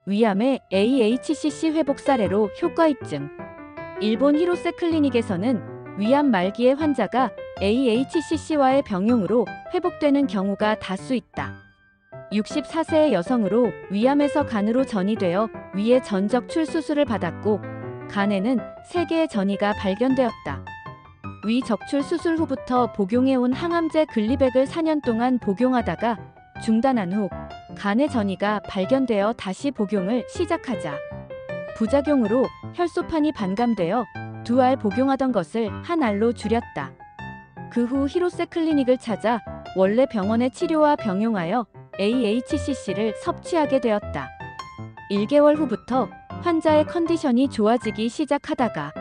위암의 AHCC 회복 사례로 효과 입증. 일본 히로세 클리닉에서는 위암 말기의 환자가 AHCC와의 병용으로 회복되는 경우가 다수 있다. 64세의 여성으로 위암에서 간으로 전이되어 위에 전적출 수술을 받았고 간에는 3개의 전이가 발견되었다. 위 적출 수술 후부터 복용해온 항암제 글리백을 4년 동안 복용하다가 중단한 후 간의 전이가 발견되어 다시 복용을 시작하자 부작용으로 혈소판이 반감되어 2알 복용하던 것을 1알로 줄였다. 그 후 히로세 클리닉을 찾아 원래 병원의 치료와 병용하여 AHCC를 섭취하게 되었다. 1개월 후부터 환자의 컨디션이 좋아지기 시작하다가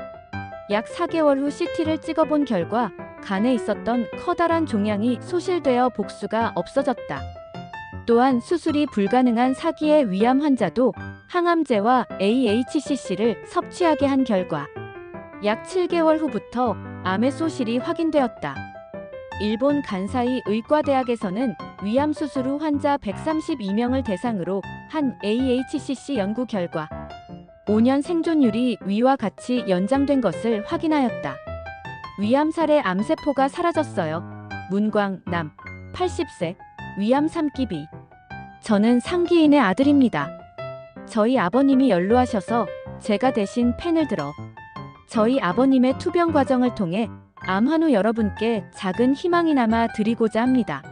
약 4개월 후 CT를 찍어본 결과 간에 있었던 커다란 종양이 소실되어 복수가 없어졌다. 또한 수술이 불가능한 4기의 위암 환자도 항암제와 AHCC를 섭취하게 한 결과 약 7개월 후부터 암의 소실이 확인되었다. 일본 간사이 의과대학에서는 위암 수술 후 환자 132명을 대상으로 한 AHCC 연구 결과 5년 생존율이 위와 같이 연장된 것을 확인하였다. 위암 사례 암세포가 사라졌어요. 문광, 남, 80세, 위암 3기 B. 저는 상기인의 아들입니다. 저희 아버님이 연로하셔서 제가 대신 펜을 들어 저희 아버님의 투병 과정을 통해 암 환우 여러분께 작은 희망이나마 드리고자 합니다.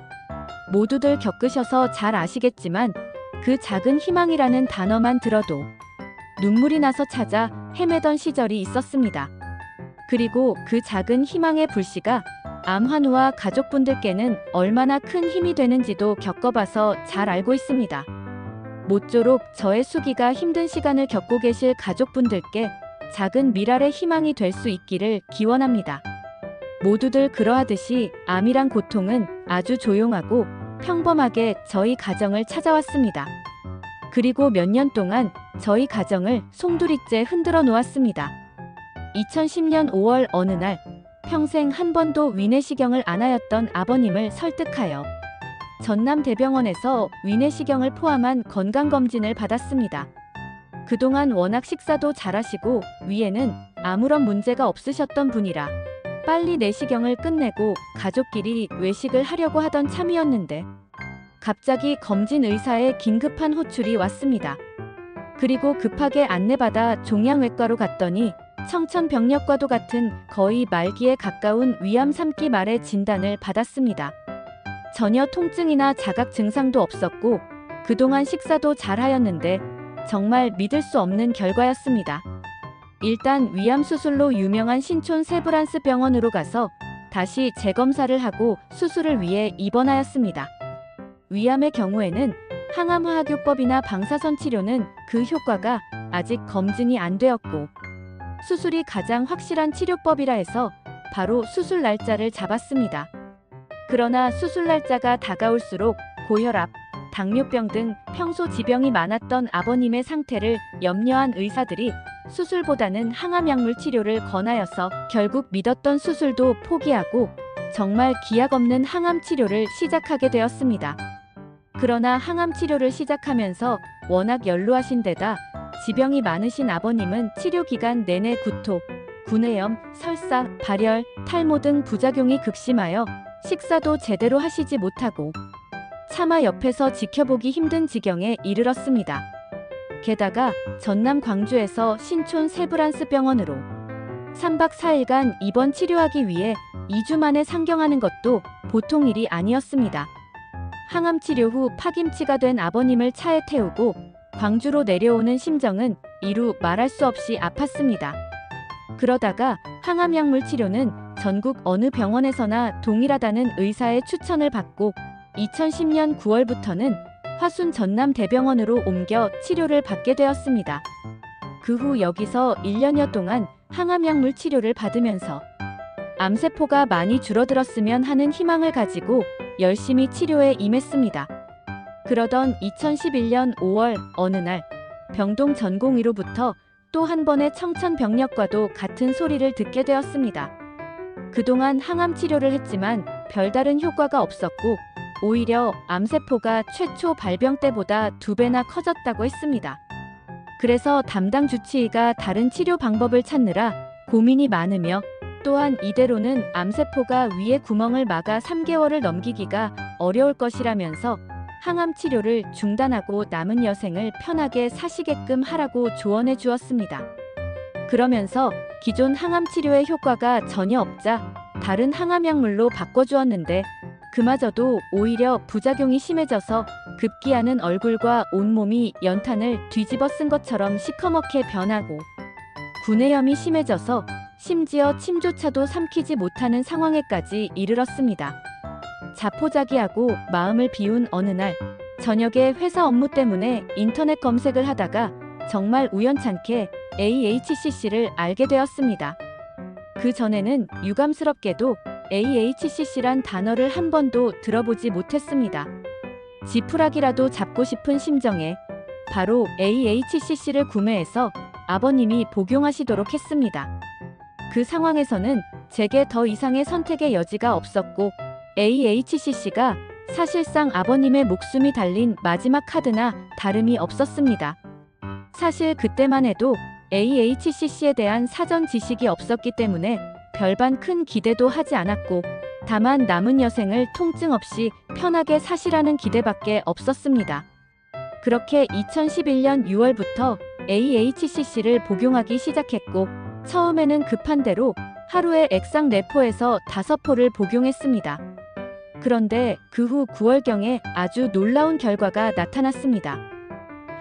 모두들 겪으셔서 잘 아시겠지만 그 작은 희망이라는 단어만 들어도 눈물이 나서 찾아 헤매던 시절이 있었습니다. 그리고 그 작은 희망의 불씨가 암 환우와 가족분들께는 얼마나 큰 힘이 되는지도 겪어봐서 잘 알고 있습니다. 모쪼록 저의 수기가 힘든 시간을 겪고 계실 가족분들께 작은 미랄의 희망이 될 수 있기를 기원합니다. 모두들 그러하듯이 암이란 고통은 아주 조용하고 평범하게 저희 가정을 찾아왔습니다. 그리고 몇 년 동안 저희 가정을 송두리째 흔들어 놓았습니다. 2010년 5월 어느 날 평생 한 번도 위내시경을 안 하였던 아버님을 설득하여 전남대병원에서 위내시경을 포함한 건강검진을 받았습니다. 그동안 워낙 식사도 잘하시고 위에는 아무런 문제가 없으셨던 분이라 빨리 내시경을 끝내고 가족끼리 외식을 하려고 하던 참이었는데 갑자기 검진 의사의 긴급한 호출이 왔습니다. 그리고 급하게 안내받아 종양외과로 갔더니 청천벽력과도 같은 거의 말기에 가까운 위암 3기 말의 진단을 받았습니다. 전혀 통증이나 자각 증상도 없었고 그동안 식사도 잘하였는데 정말 믿을 수 없는 결과였습니다. 일단 위암 수술로 유명한 신촌 세브란스 병원으로 가서 다시 재검사를 하고 수술을 위해 입원하였습니다. 위암의 경우에는 항암화학요법이나 방사선 치료는 그 효과가 아직 검증이 안 되었고 수술이 가장 확실한 치료법이라 해서 바로 수술 날짜를 잡았습니다. 그러나 수술 날짜가 다가올수록 고혈압, 당뇨병 등 평소 지병이 많았던 아버님의 상태를 염려한 의사들이 수술보다는 항암약물 치료를 권하여서 결국 믿었던 수술도 포기하고 정말 기약 없는 항암 치료를 시작하게 되었습니다. 그러나 항암 치료를 시작하면서 워낙 연로하신 데다 지병이 많으신 아버님은 치료 기간 내내 구토, 구내염, 설사, 발열, 탈모 등 부작용이 극심하여 식사도 제대로 하시지 못하고 차마 옆에서 지켜보기 힘든 지경에 이르렀습니다. 게다가 전남 광주에서 신촌 세브란스 병원으로 3박 4일간 입원 치료하기 위해 2주 만에 상경하는 것도 보통 일이 아니었습니다. 항암 치료 후 파김치가 된 아버님을 차에 태우고 광주로 내려오는 심정은 이루 말할 수 없이 아팠습니다. 그러다가 항암약물 치료는 전국 어느 병원에서나 동일하다는 의사의 추천을 받고 2010년 9월부터는 화순 전남대병원으로 옮겨 치료를 받게 되었습니다. 그 후 여기서 1년여 동안 항암약물 치료를 받으면서 암세포가 많이 줄어들었으면 하는 희망을 가지고 열심히 치료에 임했습니다. 그러던 2011년 5월 어느 날 병동 전공의로부터 또 한 번의 청천벽력과도 같은 소리를 듣게 되었습니다. 그동안 항암 치료를 했지만 별다른 효과가 없었고 오히려 암세포가 최초 발병 때보다 2배나 커졌다고 했습니다. 그래서 담당 주치의가 다른 치료 방법을 찾느라 고민이 많으며 또한 이대로는 암세포가 위에 구멍을 막아 3개월을 넘기기가 어려울 것이라면서 항암 치료를 중단하고 남은 여생을 편하게 사시게끔 하라고 조언해 주었습니다. 그러면서 기존 항암 치료의 효과가 전혀 없자 다른 항암 약물로 바꿔주었는데 그마저도 오히려 부작용이 심해져서 급기야는 얼굴과 온몸이 연탄을 뒤집어 쓴 것처럼 시커멓게 변하고 구내염이 심해져서 심지어 침조차도 삼키지 못하는 상황에까지 이르렀습니다. 자포자기하고 마음을 비운 어느 날 저녁에 회사 업무 때문에 인터넷 검색을 하다가 정말 우연찮게 AHCC를 알게 되었습니다. 그 전에는 유감스럽게도 AHCC란 단어를 한 번도 들어보지 못했습니다. 지푸라기라도 잡고 싶은 심정에 바로 AHCC를 구매해서 아버님이 복용하시도록 했습니다. 그 상황에서는 제게 더 이상의 선택의 여지가 없었고 AHCC가 사실상 아버님의 목숨이 달린 마지막 카드나 다름이 없었습니다. 사실 그때만 해도 AHCC에 대한 사전 지식이 없었기 때문에 별반 큰 기대도 하지 않았고 다만 남은 여생을 통증 없이 편하게 사시라는 기대밖에 없었습니다. 그렇게 2011년 6월부터 AHCC를 복용하기 시작했고 처음에는 급한 대로 하루에 액상 4포에서 5포를 복용했습니다. 그런데 그 후 9월경에 아주 놀라운 결과가 나타났습니다.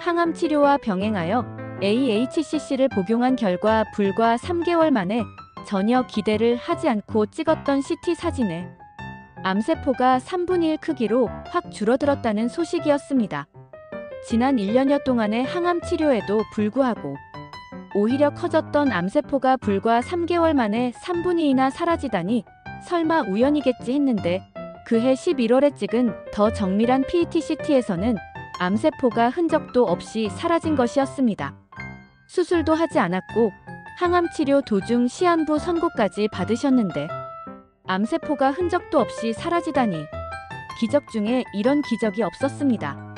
항암 치료와 병행하여 AHCC를 복용한 결과 불과 3개월 만에 전혀 기대를 하지 않고 찍었던 CT 사진에 암세포가 3분의 1 크기로 확 줄어들었다는 소식이었습니다. 지난 1년여 동안의 항암 치료에도 불구하고 오히려 커졌던 암세포가 불과 3개월 만에 3분의 2나 사라지다니 설마 우연이겠지 했는데 그해 11월에 찍은 더 정밀한 PET-CT에서는 암세포가 흔적도 없이 사라진 것이었습니다. 수술도 하지 않았고 항암 치료 도중 시한부 선고까지 받으셨는데 암세포가 흔적도 없이 사라지다니 기적 중에 이런 기적이 없었습니다.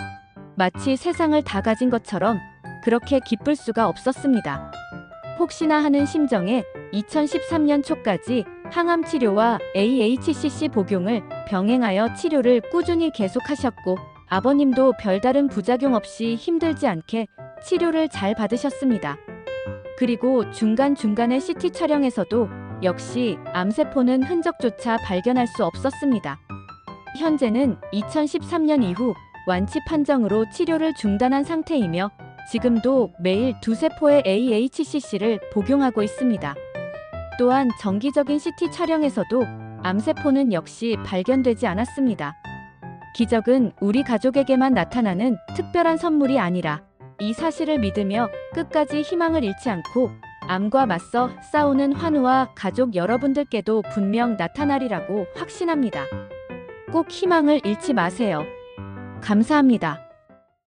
마치 세상을 다 가진 것처럼 그렇게 기쁠 수가 없었습니다. 혹시나 하는 심정에 2013년 초까지 항암 치료와 AHCC 복용을 병행하여 치료를 꾸준히 계속하셨고 아버님도 별다른 부작용 없이 힘들지 않게 치료를 잘 받으셨습니다. 그리고 중간중간의 CT 촬영에서도 역시 암세포는 흔적조차 발견할 수 없었습니다. 현재는 2013년 이후 완치 판정으로 치료를 중단한 상태이며 지금도 매일 2-3포의 AHCC를 복용하고 있습니다. 또한 정기적인 CT 촬영에서도 암세포는 역시 발견되지 않았습니다. 기적은 우리 가족에게만 나타나는 특별한 선물이 아니라 이 사실을 믿으며 끝까지 희망을 잃지 않고 암과 맞서 싸우는 환우와 가족 여러분들께도 분명 나타나리라고 확신합니다. 꼭 희망을 잃지 마세요. 감사합니다.